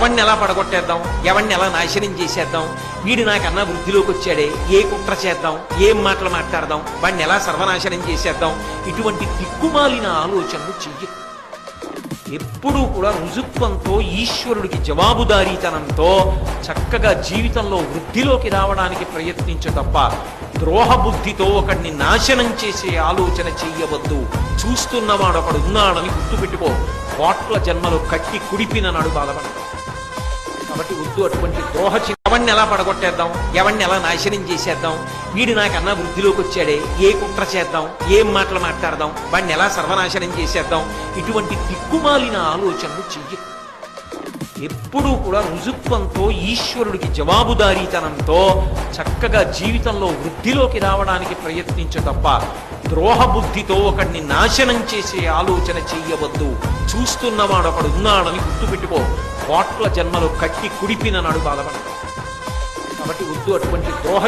ఎవరిని ఎలా పడగొట్టేద్దాం, ఎవరిని ఎలా నాశనం చేసేద్దాం, వీడు నాకన్నా వృద్ధిలోకి వచ్చాడే, ఏ కుట్ర చేద్దాం, ఏం మాటలు మాట్లాడదాం, వాడిని ఎలా సర్వనాశనం చేసేద్దాం, ఇటువంటి దిక్కుమాలిన ఆలోచనలు చెయ్యి. ఎప్పుడూ కూడా రుజుత్వంతో, ఈశ్వరుడికి జవాబుదారీతనంతో చక్కగా జీవితంలో వృద్ధిలోకి రావడానికి ప్రయత్నించు తప్ప ద్రోహబుద్ధితో ఒకడిని నాశనం చేసే ఆలోచన చెయ్యవద్దు. చూస్తున్నవాడు ఒకడు ఉన్నాడని గుర్తుపెట్టుకో. కోట్ల జన్మలు కట్టి కుడిపిన నాడు బాధపడతాం. కాబట్టి వద్దు అటువంటి ద్రోహ. ఎవరిని ఎలా పడగొట్టేద్దాం, ఎవరిని ఎలా నాశనం చేసేద్దాం, వీడు నాకన్నా వృద్ధిలోకి వచ్చాడే, ఏ కుట్ర చేద్దాం, ఏం మాటలు మాట్లాడదాం, వాడిని ఎలా సర్వనాశనం చేసేద్దాం, ఇటువంటి దిక్కుమాలిన ఆలోచనలు చెయ్యి. ఎప్పుడూ కూడా రుజుత్వంతో, ఈశ్వరుడికి జవాబుదారీతనంతో చక్కగా జీవితంలో వృద్ధిలోకి రావడానికి ప్రయత్నించు తప్ప ద్రోహబుద్ధితో ఒకడిని నాశనం చేసే ఆలోచన చెయ్యవద్దు. చూస్తున్నవాడు ఒకడు ఉన్నాడని గుర్తుపెట్టుకో. కోట్ల జన్మలు కట్టి కుడిపిన నాడు బాధపడతాం. కాబట్టి వద్దు అటువంటి ద్రోహ.